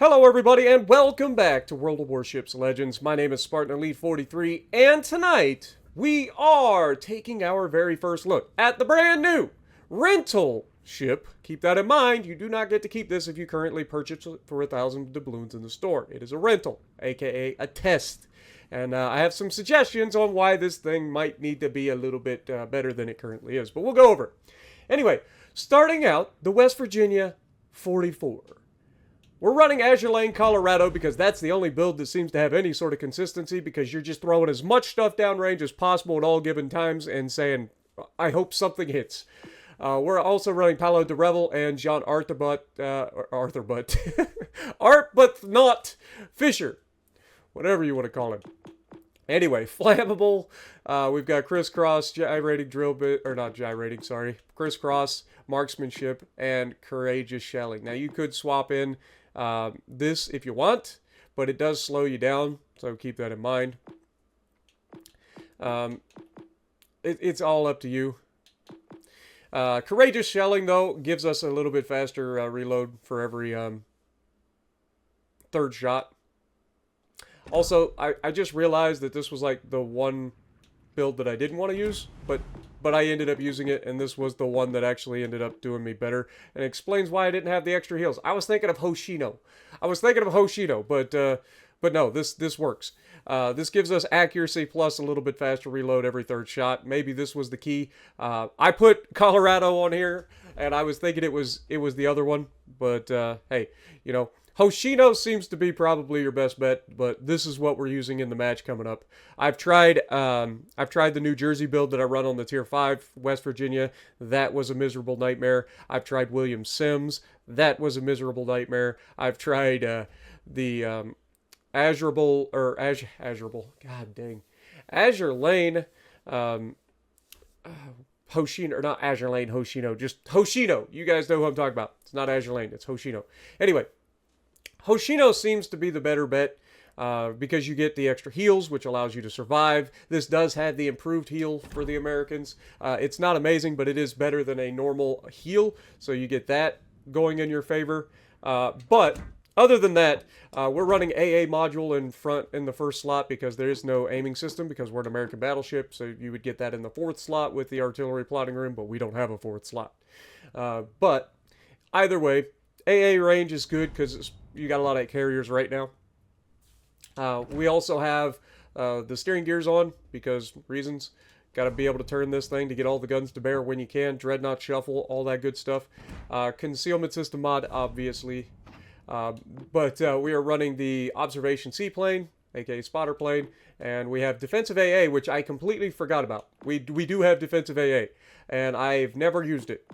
Hello everybody and welcome back to World of Warships Legends. My name is Spartan Elite 43 and tonight we are taking our very first look at the brand new rental ship. Keep that in mind, you do not get to keep this if you currently purchase it for 1,000 doubloons in the store. It is a rental, aka a test. And I have some suggestions on why this thing might need to be a little bit better than it currently is, but we'll go over it. Anyway, starting out, the West Virginia 44. We're running Azure Lane, Colorado, because that's the only build that seems to have any sort of consistency, because you're just throwing as much stuff downrange as possible at all given times and saying, I hope something hits. We're also running Paolo de Revel and Jean Arthurbutt, Arbuthnot Fisher, whatever you want to call him. Anyway, flammable. We've got crisscross, gyrating drill bit, or not gyrating, sorry, crisscross, marksmanship, and courageous shelling. Now you could swap in this if you want, but it does slow you down, so keep that in mind. It's all up to you. Courageous shelling, though, gives us a little bit faster reload for every third shot. Also, I just realized that this was like the one build that I didn't want to use, but I ended up using it, and this was the one that actually ended up doing me better, and it explains why I didn't have the extra heals. I was thinking of Hoshino. But no, this works. This gives us accuracy plus a little bit faster reload every third shot. Maybe this was the key. I put Colorado on here, and I was thinking it was the other one, but hey, you know, Hoshino seems to be probably your best bet, but this is what we're using in the match coming up. I've tried the New Jersey build that I run on the Tier 5 West Virginia. That was a miserable nightmare. I've tried William Sims. That was a miserable nightmare. I've tried the Azurable, god dang, Azure Lane, Hoshino, or not Azure Lane, Hoshino, just Hoshino. You guys know who I'm talking about. It's not Azure Lane, it's Hoshino. Anyway, Hoshino seems to be the better bet because you get the extra heals, which allows you to survive. This does have the improved heal for the Americans. It's not amazing, but it is better than a normal heal, so you get that going in your favor. But other than that, we're running AA module in the first slot because there is no aiming system because we're an American battleship, so you would get that in the fourth slot with the artillery plotting room, but we don't have a fourth slot. But either way, AA range is good because you got a lot of carriers right now. We also have the steering gears on because reasons. Got to be able to turn this thing to get all the guns to bear when you can. Dreadnought shuffle, all that good stuff. Concealment system mod, obviously. But we are running the observation seaplane, aka spotter plane, and we have defensive AA, which I completely forgot about. We do have defensive AA, and I've never used it.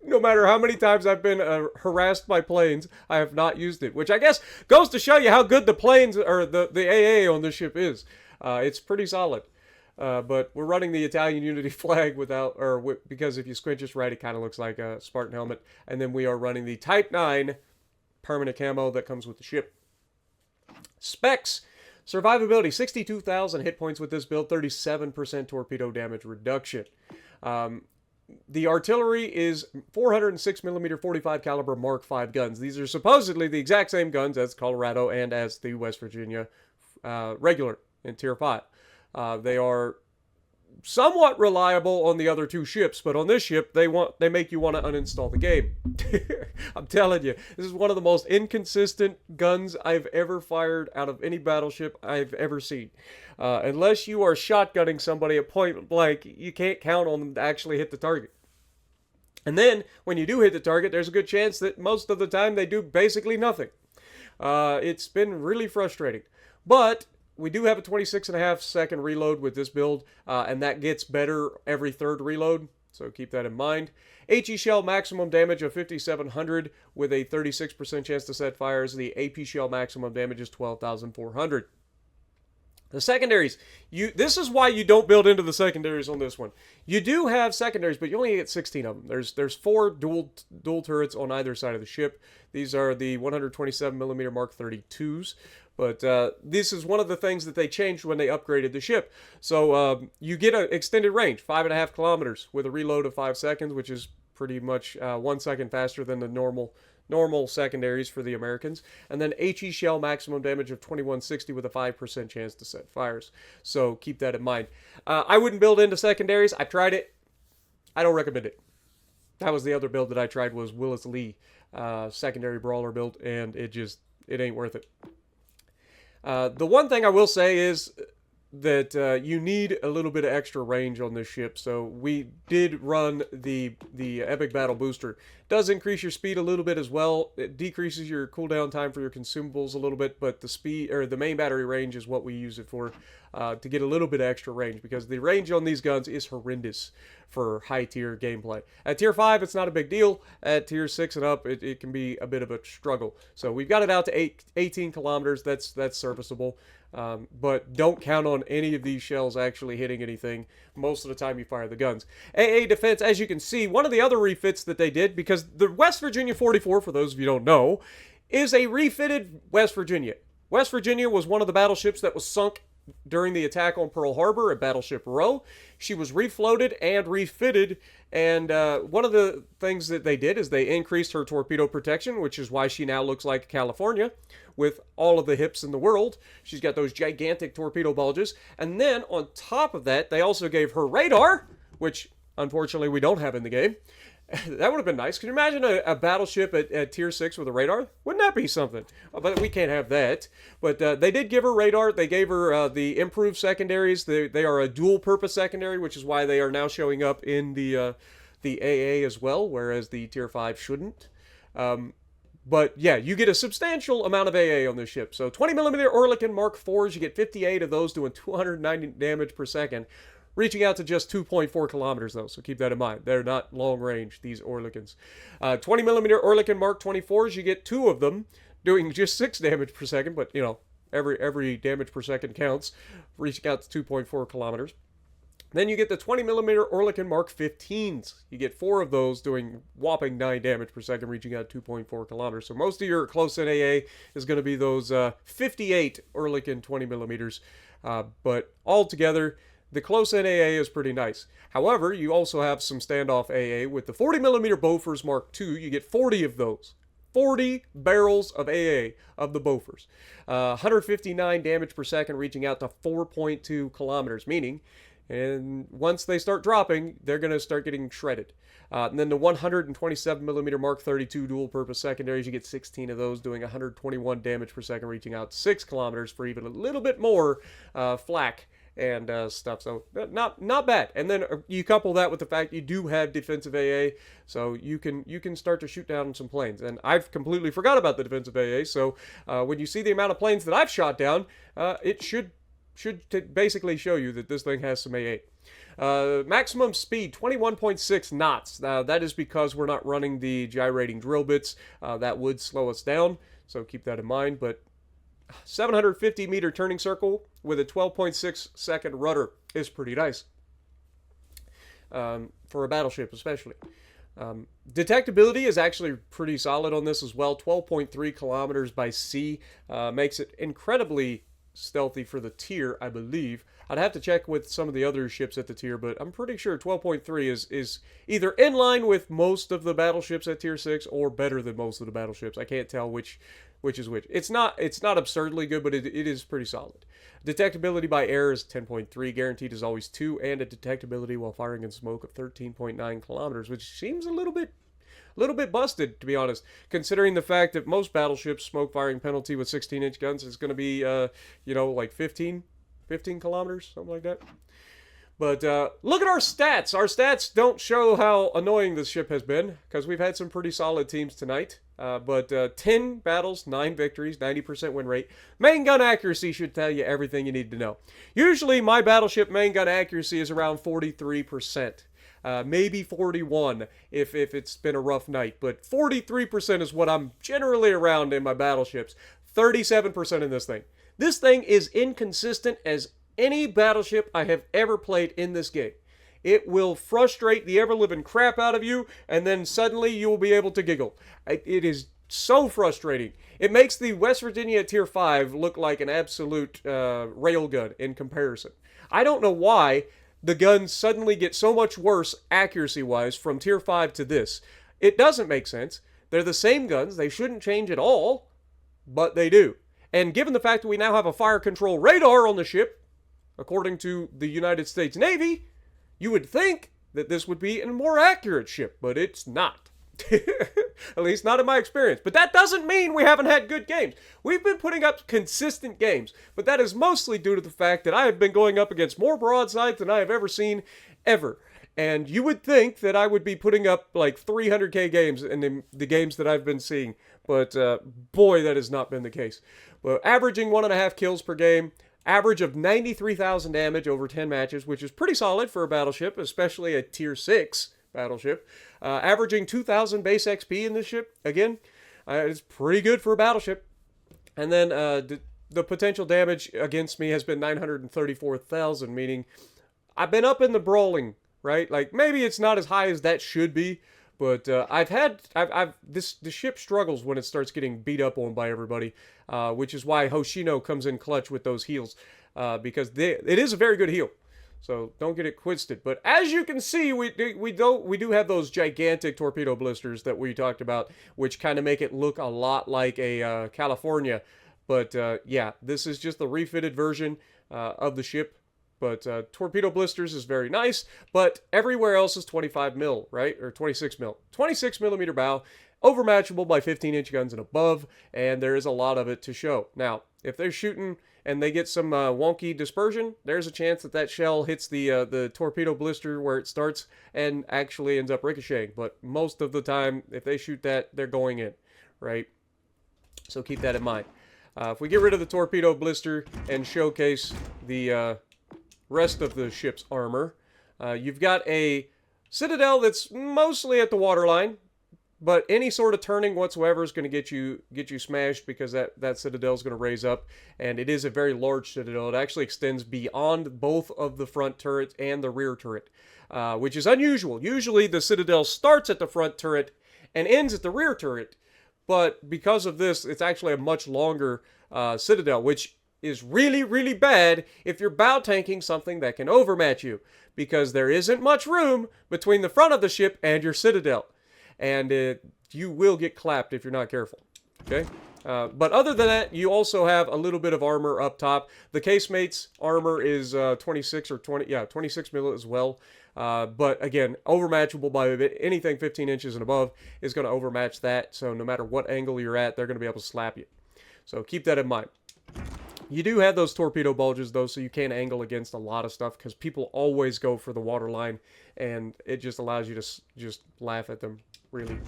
No matter how many times I've been harassed by planes, I have not used it, which I guess goes to show you how good the planes or the AA on this ship is. It's pretty solid. But we're running the Italian Unity flag because if you squint just right, it kind of looks like a Spartan helmet. And then we are running the Type 9 permanent camo that comes with the ship. Specs. Survivability, 62,000 hit points with this build, 37% torpedo damage reduction. The artillery is 406mm 45 caliber Mark V guns. These are supposedly the exact same guns as Colorado and as the West Virginia regular in Tier 5. They are somewhat reliable on the other two ships, but on this ship, they make you want to uninstall the game. I'm telling you, this is one of the most inconsistent guns I've ever fired out of any battleship I've ever seen. Unless you are shotgunning somebody at point blank, you can't count on them to actually hit the target. And then, when you do hit the target, there's a good chance that most of the time they do basically nothing. It's been really frustrating. But we do have a 26.5-second reload with this build, and that gets better every third reload, so keep that in mind. HE shell maximum damage of 5,700 with a 36% chance to set fires. The AP shell maximum damage is 12,400. The secondaries, this is why you don't build into the secondaries on this one. You do have secondaries, but you only get 16 of them. There's 4 dual turrets on either side of the ship. These are the 127mm Mark 32s. But this is one of the things that they changed when they upgraded the ship. So you get an extended range, 5.5 kilometers, with a reload of 5 seconds, which is pretty much 1 second faster than the normal normal secondaries for the Americans, and then HE shell maximum damage of 2160 with a 5% chance to set fires. So keep that in mind. I wouldn't build into secondaries. I tried it. I don't recommend it. That was the other build that I tried, was Willis Lee secondary brawler build, and it ain't worth it. The one thing I will say is that you need a little bit of extra range on this ship. So we did run the Epic Battle Booster. It does increase your speed a little bit as well. It decreases your cooldown time for your consumables a little bit, but the speed, or the main battery range, is what we use it for, to get a little bit of extra range, because the range on these guns is horrendous for high tier gameplay. At tier 5, it's not a big deal. At tier 6 and up, it can be a bit of a struggle. So we've got it out to 18 kilometers. That's serviceable. But don't count on any of these shells actually hitting anything most of the time you fire the guns. AA defense, as you can see, one of the other refits that they did, because the West Virginia 44, for those of you who don't know, is a refitted West Virginia. West Virginia was one of the battleships that was sunk during the attack on Pearl Harbor at Battleship Row. She was refloated and refitted, and one of the things that they did is they increased her torpedo protection, which is why she now looks like California with all of the hips in the world. She's got those gigantic torpedo bulges, and then on top of that, they also gave her radar, which unfortunately we don't have in the game. That would have been nice. Can you imagine a battleship at tier 6 with a radar? Wouldn't that be something? But we can't have that. But they did give her radar. They gave her the improved secondaries. They are a dual-purpose secondary, which is why they are now showing up in the AA as well, whereas the tier 5 shouldn't. But yeah, you get a substantial amount of AA on this ship. So 20mm Oerlikon Mark IVs, you get 58 of those doing 290 damage per second. Reaching out to just 2.4 kilometers, though, so keep that in mind. They're not long range, these Oerlikons. 20mm Oerlikon Mark 24s, you get 2 of them, doing just 6 damage per second, but, you know, every damage per second counts, reaching out to 2.4 kilometers. Then you get the 20mm Oerlikon Mark 15s. You get 4 of those doing whopping 9 damage per second, reaching out 2.4 kilometers. So most of your close-in AA is going to be those 58 Oerlikon 20mm. But altogether, the close-in AA is pretty nice. However, you also have some standoff AA with the 40mm Bofors Mark II. You get 40 of those. 40 barrels of AA of the Bofors. 159 damage per second, reaching out to 4.2 kilometers, meaning, and once they start dropping, they're going to start getting shredded. And then the 127mm Mark 32 dual-purpose secondaries, you get 16 of those, doing 121 damage per second, reaching out 6 kilometers for even a little bit more flak and stuff. So not bad. And then you couple that with the fact you do have defensive AA, so you can start to shoot down some planes. And I've completely forgot about the defensive AA, so when you see the amount of planes that I've shot down, it should basically show you that this thing has some AA. Maximum speed, 21.6 knots. That is because we're not running the gyrating drill bits. That would slow us down, so keep that in mind. But 750 meter turning circle with a 12.6 second rudder is pretty nice. For a battleship especially. Detectability is actually pretty solid on this as well. 12.3 kilometers by sea makes it incredibly stealthy for the tier, I believe. I'd have to check with some of the other ships at the tier, but I'm pretty sure 12.3 is either in line with most of the battleships at tier 6 or better than most of the battleships. I can't tell which is which. It's not absurdly good, but it is pretty solid. Detectability by air is 10.3, guaranteed is always 2, and a detectability while firing in smoke of 13.9 kilometers, which seems a little bit busted, to be honest, considering the fact that most battleships smoke firing penalty with 16-inch guns is going to be, like 15 kilometers, something like that. But look at our stats. Our stats don't show how annoying this ship has been, because we've had some pretty solid teams tonight. But 10 battles, 9 victories, 90% win rate. Main gun accuracy should tell you everything you need to know. Usually my battleship main gun accuracy is around 43%. Maybe 41 if it's been a rough night. But 43% is what I'm generally around in my battleships. 37% in this thing. This thing is inconsistent as any battleship I have ever played in this game. It will frustrate the ever-living crap out of you, and then suddenly you will be able to giggle. It is so frustrating. It makes the West Virginia Tier 5 look like an absolute railgun in comparison. I don't know why the guns suddenly get so much worse accuracy-wise from Tier 5 to this. It doesn't make sense. They're the same guns. They shouldn't change at all, but they do. And given the fact that we now have a fire control radar on the ship, according to the United States Navy, you would think that this would be a more accurate ship, but it's not. At least not in my experience. But that doesn't mean we haven't had good games. We've been putting up consistent games, but that is mostly due to the fact that I have been going up against more broadsides than I have ever seen, ever. And you would think that I would be putting up like 300k games in the games that I've been seeing, but boy, that has not been the case. Well, averaging 1.5 kills per game, average of 93,000 damage over 10 matches, which is pretty solid for a battleship, especially a tier 6 battleship. Averaging 2,000 base XP in this ship, again, it's pretty good for a battleship. And then the potential damage against me has been 934,000, meaning I've been up in the brawling, right? Like, maybe it's not as high as that should be, but the ship struggles when it starts getting beat up on by everybody, which is why Hoshino comes in clutch with those heals, because it is a very good heal. So don't get it twisted. But as you can see, we do have those gigantic torpedo blisters that we talked about, which kind of make it look a lot like a California. But yeah, this is just the refitted version of the ship. But torpedo blisters is very nice. But everywhere else is 25 mil, right? Or 26 mil. 26 millimeter bow, overmatchable by 15-inch guns and above. And there is a lot of it to show. Now, if they're shooting and they get some wonky dispersion, there's a chance that shell hits the torpedo blister where it starts and actually ends up ricocheting. But most of the time, if they shoot that, they're going in, right? So keep that in mind. If we get rid of the torpedo blister and showcase the rest of the ship's armor, you've got a citadel that's mostly at the waterline. But any sort of turning whatsoever is going to get you smashed, because that citadel is going to raise up, and it is a very large citadel. It actually extends beyond both of the front turrets and the rear turret, which is unusual. Usually the citadel starts at the front turret and ends at the rear turret, but because of this, it's actually a much longer citadel, which is really, really bad if you're bow tanking something that can overmatch you, because there isn't much room between the front of the ship and your citadel. And you will get clapped if you're not careful, okay? But other than that, you also have a little bit of armor up top. The casemate's armor is 26 mil as well. But again, overmatchable by anything 15 inches and above is going to overmatch that. So no matter what angle you're at, they're going to be able to slap you. So keep that in mind. You do have those torpedo bulges, though, so you can angle against a lot of stuff, because people always go for the waterline, and it just allows you to just laugh at them, really.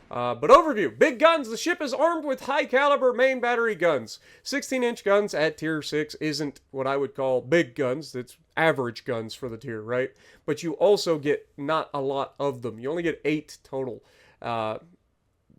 But overview. Big guns. The ship is armed with high-caliber main battery guns. 16-inch guns at Tier 6 isn't what I would call big guns. It's average guns for the tier, right? But you also get not a lot of them. You only get 8 total.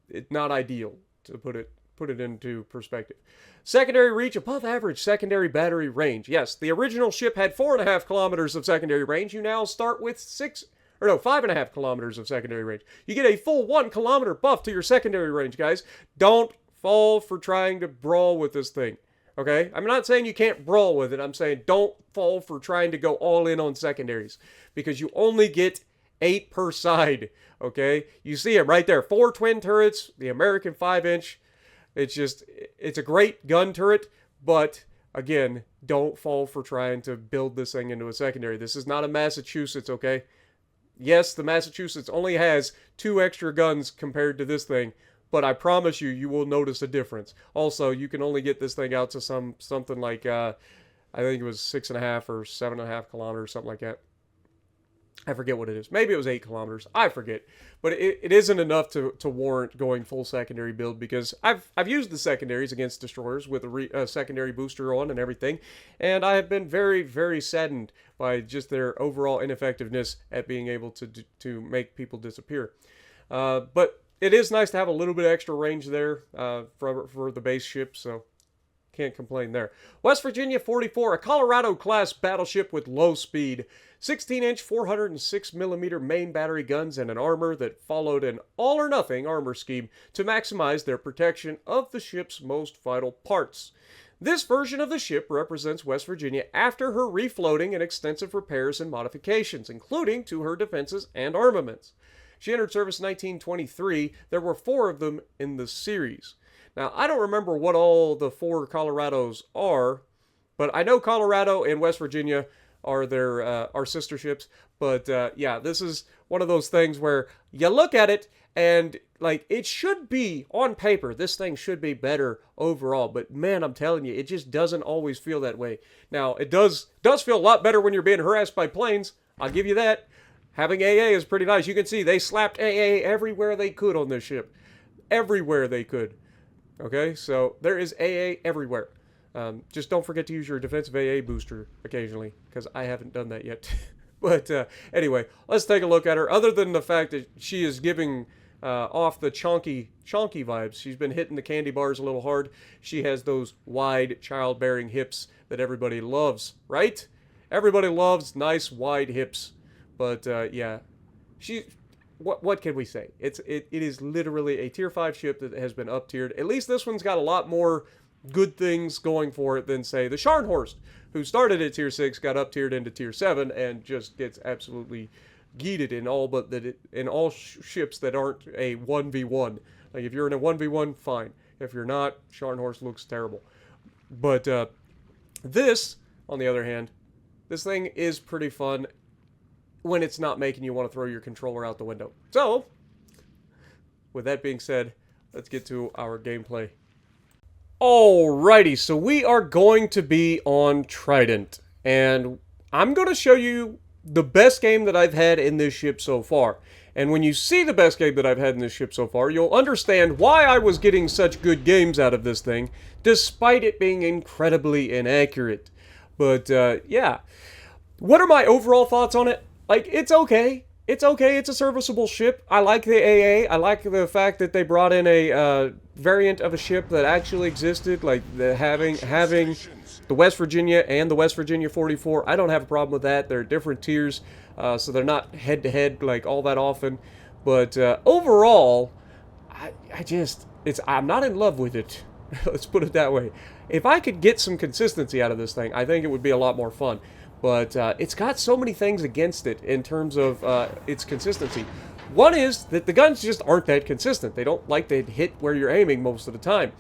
It's not ideal, to put it into perspective. Secondary reach, above average secondary battery range. Yes, the original ship had 4.5 kilometers of secondary range. You now start with 5.5 kilometers of secondary range. You get a full 1 kilometer buff to your secondary range, guys. Don't fall for trying to brawl with this thing, okay? I'm not saying you can't brawl with it. I'm saying don't fall for trying to go all in on secondaries, because you only get 8 per side, okay? You see them right there. 4 twin turrets, the American 5-inch. It's a great gun turret, but again, don't fall for trying to build this thing into a secondary. This is not a Massachusetts, okay? Yes, the Massachusetts only has 2 extra guns compared to this thing, but I promise you will notice a difference. Also, you can only get this thing out to something like, I think it was 6.5 or 7.5 kilometers, something like that. I forget what it is. Maybe it was 8 kilometers. I forget. But it isn't enough to warrant going full secondary build, because I've used the secondaries against destroyers with a secondary booster on and everything, and I have been very, very saddened by just their overall ineffectiveness at being able to make people disappear. But it is nice to have a little bit extra range there for the base ship, so can't complain there. West Virginia 44, a Colorado-class battleship with low speed. 16-inch, 406mm main battery guns and an armor that followed an all-or-nothing armor scheme to maximize their protection of the ship's most vital parts. This version of the ship represents West Virginia after her refloating and extensive repairs and modifications, including to her defenses and armaments. She entered service in 1923. There were 4 of them in the series. Now, I don't remember what all the 4 Colorados are, but I know Colorado and West Virginia are their our sister ships. But yeah, this is one of those things where you look at it and like it should be on paper. This thing should be better overall. But man, I'm telling you, it just doesn't always feel that way. Now it does feel a lot better when you're being harassed by planes. I'll give you that. Having AA is pretty nice. You can see they slapped AA everywhere they could on this ship, everywhere they could. Okay, so there is AA everywhere. Just don't forget to use your defensive AA booster occasionally, because I haven't done that yet. But anyway, let's take a look at her. Other than the fact that she is giving off the chonky vibes, she's been hitting the candy bars a little hard. She has those wide childbearing hips that everybody loves, right? Everybody loves nice wide hips. But yeah, what can we say? It is literally a tier 5 ship that has been up-tiered. At least this one's got a lot more good things going for it than, say, the Scharnhorst, who started at tier 6, got up-tiered into tier 7, and just gets absolutely geeted in all ships that aren't a 1v1. Like, if you're in a 1v1, fine. If you're not, Scharnhorst looks terrible. But this, on the other hand, this thing is pretty fun when it's not making you want to throw your controller out the window. So, with that being said, let's get to our gameplay. Alrighty, so we are going to be on Trident, and I'm going to show you the best game that I've had in this ship so far. And when you see the best game that I've had in this ship so far, you'll understand why I was getting such good games out of this thing, despite it being incredibly inaccurate. But, yeah. What are my overall thoughts on it? Like, it's okay. It's okay. It's a serviceable ship. I like the AA. I like the fact that they brought in a variant of a ship that actually existed, like having the West Virginia and the West Virginia 44. I don't have a problem with that. They're different tiers, so they're not head-to-head like all that often. But overall, I'm not in love with it. Let's put it that way. If I could get some consistency out of this thing, I think it would be a lot more fun. But it's got so many things against it in terms of its consistency. One is that the guns just aren't that consistent. They don't like to hit where you're aiming most of the time.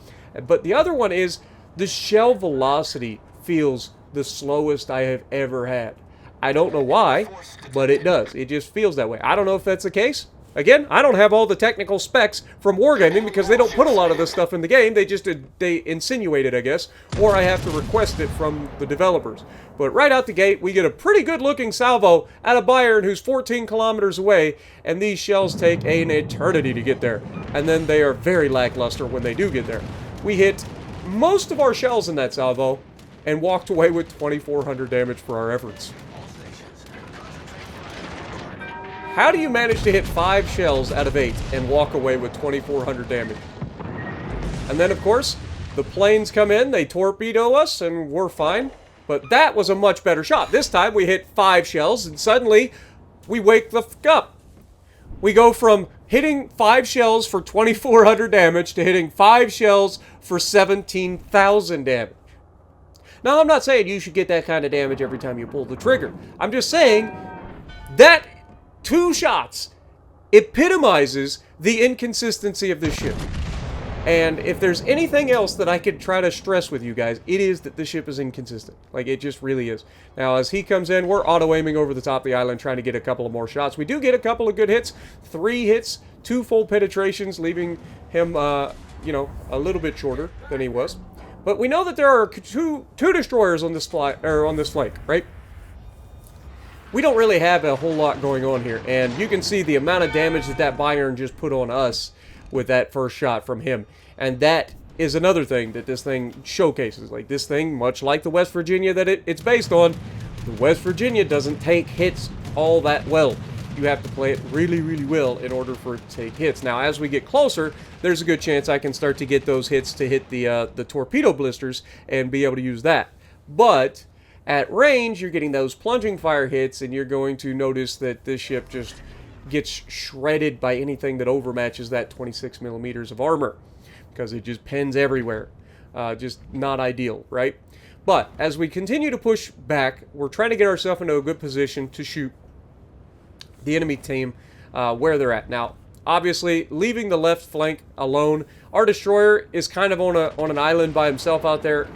But the other one is the shell velocity feels the slowest I have ever had. I don't know why, but it does. It just feels that way. I don't know if that's the case. Again, I don't have all the technical specs from Wargaming because they don't put a lot of this stuff in the game. They insinuate it, I guess, or I have to request it from the developers. But right out the gate, we get a pretty good-looking salvo at a Bayern who's 14 kilometers away, and these shells take an eternity to get there. And then they are very lackluster when they do get there. We hit most of our shells in that salvo and walked away with 2,400 damage for our efforts. How do you manage to hit 5 shells out of 8 and walk away with 2,400 damage? And then, of course, the planes come in, they torpedo us, and we're fine. But that was a much better shot. This time, we hit 5 shells, and suddenly, we wake the f*** up. We go from hitting 5 shells for 2,400 damage to hitting 5 shells for 17,000 damage. Now, I'm not saying you should get that kind of damage every time you pull the trigger. I'm just saying that 2 shots epitomizes the inconsistency of this ship. And if there's anything else that I could try to stress with you guys, it is that this ship is inconsistent. Like, it just really is. Now, as he comes in, we're auto-aiming over the top of the island, trying to get a couple of more shots. We do get a couple of good hits. 3 hits, 2 full penetrations, leaving him, you know, a little bit shorter than he was. But we know that there are two destroyers on this flank, right? We don't really have a whole lot going on here, and you can see the amount of damage that Bayern just put on us with that first shot from him. And that is another thing that this thing showcases. Like, this thing, much like the West Virginia that it's based on, the West Virginia doesn't take hits all that well. You have to play it really, really well in order for it to take hits. Now, as we get closer, there's a good chance I can start to get those hits to hit the torpedo blisters and be able to use that. But at range, you're getting those plunging fire hits, and you're going to notice that this ship just gets shredded by anything that overmatches that 26 millimeters of armor, because it just pins everywhere. Just not ideal, right? But as we continue to push back, we're trying to get ourselves into a good position to shoot the enemy team where they're at. Now, obviously, leaving the left flank alone, our destroyer is kind of on an island by himself out there.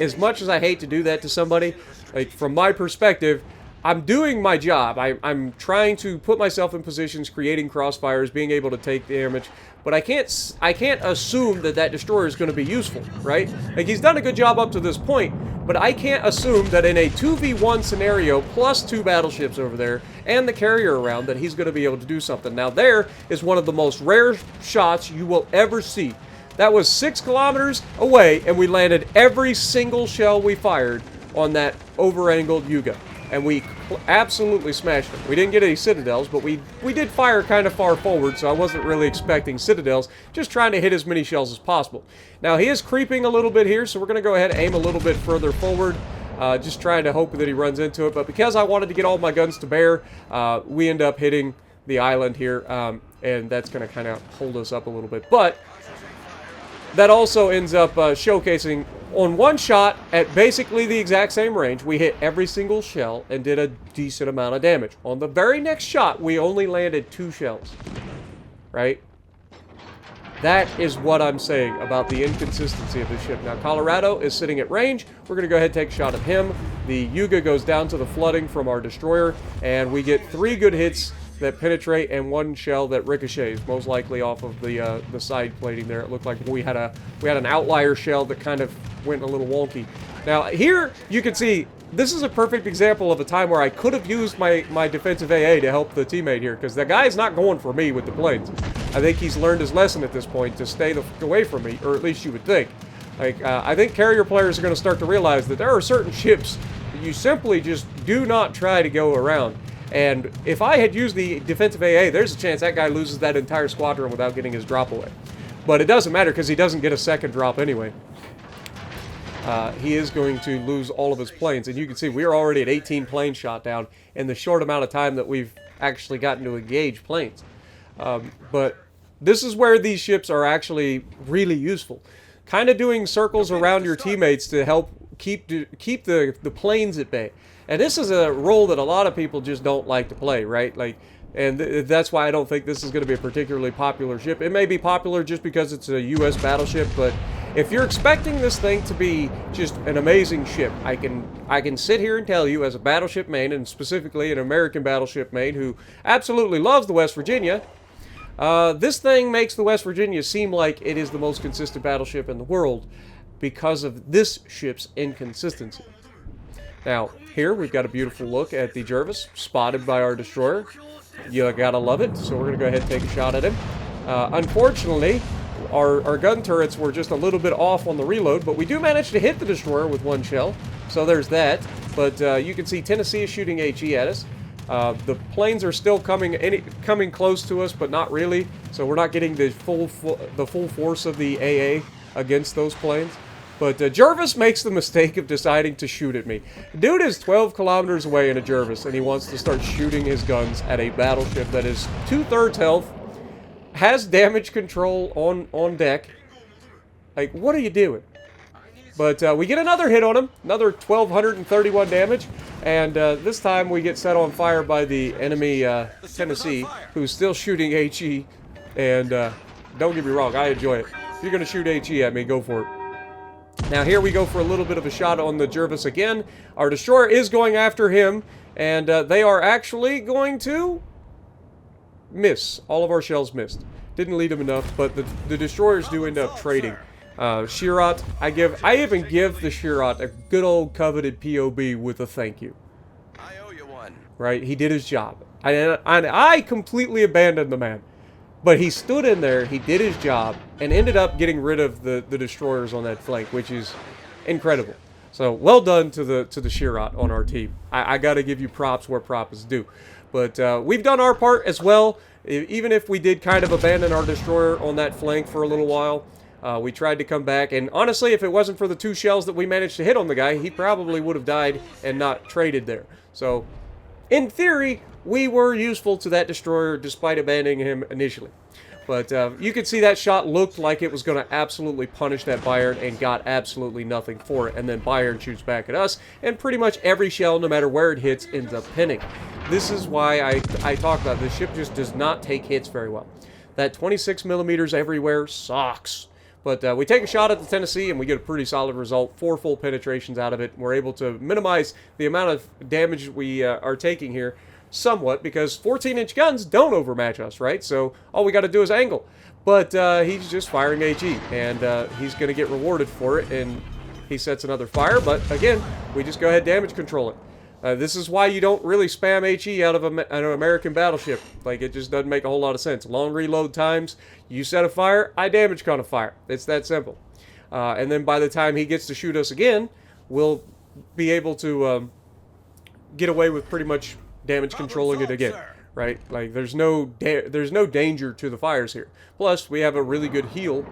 As much as I hate to do that to somebody, like from my perspective, I'm doing my job. I'm trying to put myself in positions, creating crossfires, being able to take damage, but I can't assume that destroyer is going to be useful, right? Like, he's done a good job up to this point, but I can't assume that in a 2v1 scenario, plus 2 battleships over there, and the carrier around, that he's going to be able to do something. Now, there is one of the most rare shots you will ever see. That was 6 kilometers away, and we landed every single shell we fired on that over-angled Yuga. And we absolutely smashed them. We didn't get any citadels, but we did fire kind of far forward, so I wasn't really expecting citadels, just trying to hit as many shells as possible. Now, he is creeping a little bit here, so we're going to go ahead and aim a little bit further forward, just trying to hope that he runs into it. But because I wanted to get all my guns to bear, we end up hitting the island here, and that's going to kind of hold us up a little bit. But that also ends up showcasing on one shot at basically the exact same range. We hit every single shell and did a decent amount of damage. On the very next shot, we only landed 2 shells. Right? That is what I'm saying about the inconsistency of this ship. Now, Colorado is sitting at range. We're going to go ahead and take a shot at him. The Yuga goes down to the flooding from our destroyer, and we get 3 good hits that penetrate and 1 shell that ricochets, most likely off of the side plating there. It looked like we had an outlier shell that kind of went a little wonky. Now, here you can see this is a perfect example of a time where I could have used my defensive AA to help the teammate here, because the guy's not going for me with the planes. I think he's learned his lesson at this point to stay the fuck away from me, or at least you would think. Like, I think carrier players are going to start to realize that there are certain ships that you simply just do not try to go around. And if I had used the defensive AA, there's a chance that guy loses that entire squadron without getting his drop away. But it doesn't matter, because he doesn't get a second drop anyway. He is going to lose all of his planes. And you can see we're already at 18 planes shot down in the short amount of time that we've actually gotten to engage planes. But this is where these ships are actually really useful. Kind of doing circles around your teammates to help keep the planes at bay. And this is a role that a lot of people just don't like to play, right? Like, and that's why I don't think this is going to be a particularly popular ship. It may be popular just because it's a U.S. battleship, but if you're expecting this thing to be just an amazing ship, I can sit here and tell you, as a battleship main, and specifically an American battleship main who absolutely loves the West Virginia, this thing makes the West Virginia seem like it is the most consistent battleship in the world because of this ship's inconsistency. Now, here we've got a beautiful look at the Jervis, spotted by our destroyer. You gotta love it, so we're gonna go ahead and take a shot at him. Unfortunately, our gun turrets were just a little bit off on the reload, but we do manage to hit the destroyer with 1 shell, so there's that. But you can see Tennessee is shooting HE at us. The planes are still coming close to us, but not really, so we're not getting the full force of the AA against those planes. But Jervis makes the mistake of deciding to shoot at me. Dude is 12 kilometers away in a Jervis, and he wants to start shooting his guns at a battleship that is 2/3 health, has damage control on deck. Like, what are you doing? But we get another hit on him, another 1,231 damage, and this time we get set on fire by the enemy Tennessee, who's still shooting HE, and don't get me wrong, I enjoy it. If you're going to shoot HE at me, go for it. Now here we go for a little bit of a shot on the Jervis again. Our destroyer is going after him, and they are actually going to miss. All of our shells missed. Didn't lead them enough, but the destroyers do end up trading. Shirot, I even give the Shirot a good old coveted POB with a thank you. I owe you one. Right? He did his job. I completely abandoned the man. But he stood in there, he did his job, and ended up getting rid of the destroyers on that flank, which is incredible. So, well done to the Shirot on our team. I got to give you props where props is due. But we've done our part as well. Even if we did kind of abandon our destroyer on that flank for a little while, we tried to come back. And honestly, if it wasn't for the 2 shells that we managed to hit on the guy, he probably would have died and not traded there. So, in theory, we were useful to that destroyer despite abandoning him initially. But you can see that shot looked like it was going to absolutely punish that Bayern and got absolutely nothing for it. And then Bayern shoots back at us, and pretty much every shell, no matter where it hits, ends up pinning. this is why I talk about this ship just does not take hits very well. That 26 millimeters everywhere sucks. But we take a shot at the Tennessee, and we get a pretty solid result. 4 full penetrations out of it. We're able to minimize the amount of damage we are taking here somewhat, because 14-inch guns don't overmatch us, right? So all we got to do is angle. But he's just firing HE, and he's going to get rewarded for it, and he sets another fire. But again, we just go ahead and damage control it. This is why you don't really spam HE out of an American battleship. Like, it just doesn't make a whole lot of sense. Long reload times, you set a fire, I damage con a fire. It's that simple. And then by the time he gets to shoot us again, we'll be able to get away with pretty much damage controlling it again. Right? Like, there's no danger to the fires here. Plus, we have a really good heal.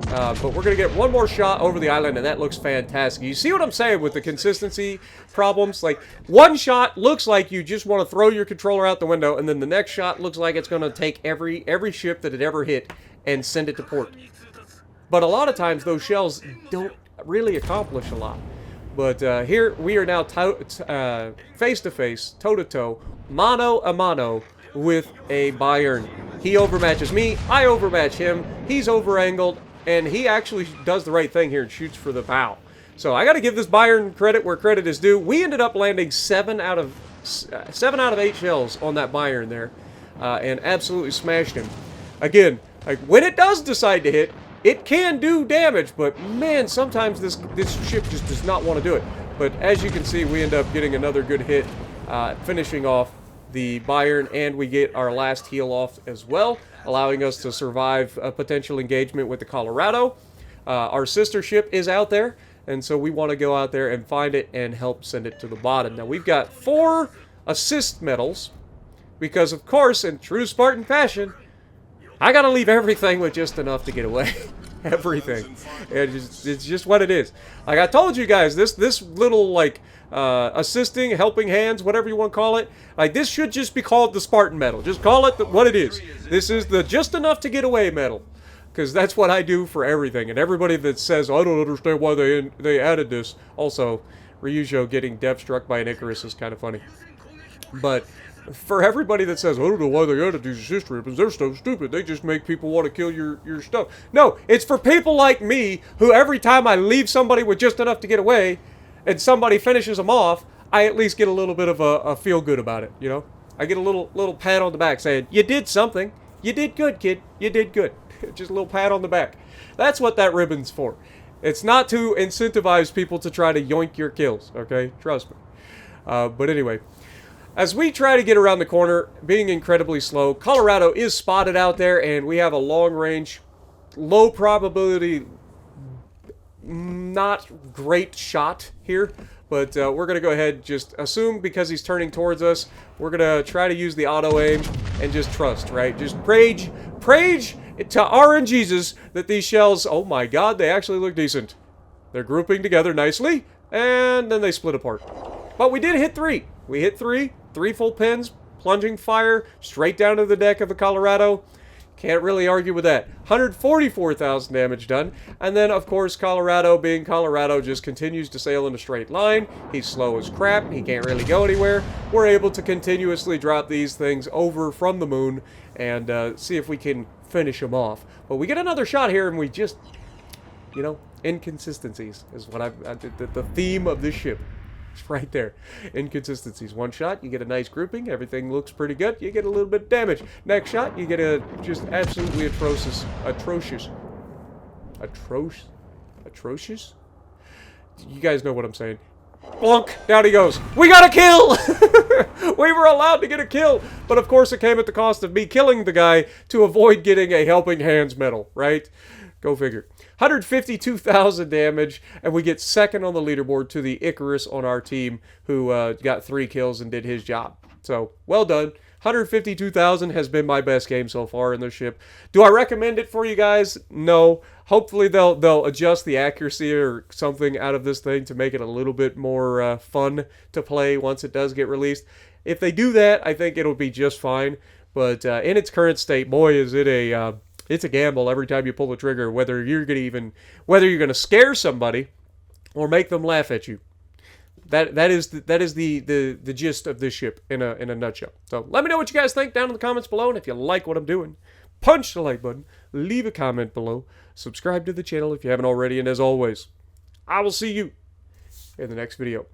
But we're going to get one more shot over the island, and that looks fantastic. You see what I'm saying with the consistency problems? Like, one shot looks like you just want to throw your controller out the window, and then the next shot looks like it's going to take every ship that it ever hit and send it to port. But a lot of times, those shells don't really accomplish a lot. But here, we are now face-to-face, toe-to-toe, mano-a-mano with a Bayern. He overmatches me, I overmatch him, he's over-angled, and he actually does the right thing here and shoots for the bow. So I got to give this Bayern credit where credit is due. We ended up landing 7 out of 8 shells on that Bayern there, and absolutely smashed him. Again, like, when it does decide to hit, it can do damage, but man, sometimes this ship just does not want to do it. But as you can see, we end up getting another good hit, finishing off the Bayern, and we get our last heal off as well, allowing us to survive a potential engagement with the Colorado. Our sister ship is out there, and so we want to go out there and find it and help send it to the bottom. Now, we've got 4 assist medals, because, of course, in true Spartan fashion, I got to leave everything with just enough to get away. Everything. It's just what it is. Like I told you guys, this little, like, assisting, helping hands, whatever you want to call it, like, this should just be called the Spartan medal. Just call it what it is. This is the just enough to get away medal, because that's what I do for everything. And everybody that says, I don't understand why they added this. Also, Ryujo getting depth struck by an Icarus is kind of funny. But for everybody that says, I don't know why they added these assist ribbons, they're so stupid, they just make people want to kill your stuff. No, it's for people like me, who every time I leave somebody with just enough to get away, and somebody finishes them off, I at least get a little bit of a feel good about it, you know? I get a little pat on the back saying, you did something. You did good, kid. You did good. Just a little pat on the back. That's what that ribbon's for. It's not to incentivize people to try to yoink your kills, okay? Trust me. But anyway, as we try to get around the corner, being incredibly slow, Colorado is spotted out there, and we have a long-range, low probability, not great shot here. But we're going to go ahead and just assume, because he's turning towards us, we're going to try to use the auto-aim and just trust, right? Just pray to RNGesus that these shells, oh my god, they actually look decent. They're grouping together nicely, and then they split apart. But we did hit 3. We hit 3 full pins, plunging fire, straight down to the deck of the Colorado. Can't really argue with that. 144,000 damage done. And then, of course, Colorado, being Colorado, just continues to sail in a straight line. He's slow as crap. He can't really go anywhere. We're able to continuously drop these things over from the moon and see if we can finish them off. But we get another shot here, and we just, you know, inconsistencies is what the theme of this ship. It's right there. Inconsistencies. One shot, you get a nice grouping. Everything looks pretty good. You get a little bit of damage. Next shot, you get a just absolutely atrocious. You guys know what I'm saying. Bonk! Down he goes. We got a kill! We were allowed to get a kill. But of course it came at the cost of me killing the guy to avoid getting a helping hands medal, right? Go figure. 152,000 damage, and we get second on the leaderboard to the Icarus on our team, who got 3 kills and did his job. So, well done. 152,000 has been my best game so far in this ship. Do I recommend it for you guys? No. Hopefully they'll adjust the accuracy or something out of this thing to make it a little bit more fun to play once it does get released. If they do that, I think it'll be just fine. But in its current state, boy, is it a... it's a gamble every time you pull the trigger, whether you're gonna scare somebody or make them laugh at you. that is the gist of this ship in a nutshell. So let me know what you guys think down in the comments below, and if you like what I'm doing, punch the like button, leave a comment below, subscribe to the channel if you haven't already, and as always, I will see you in the next video.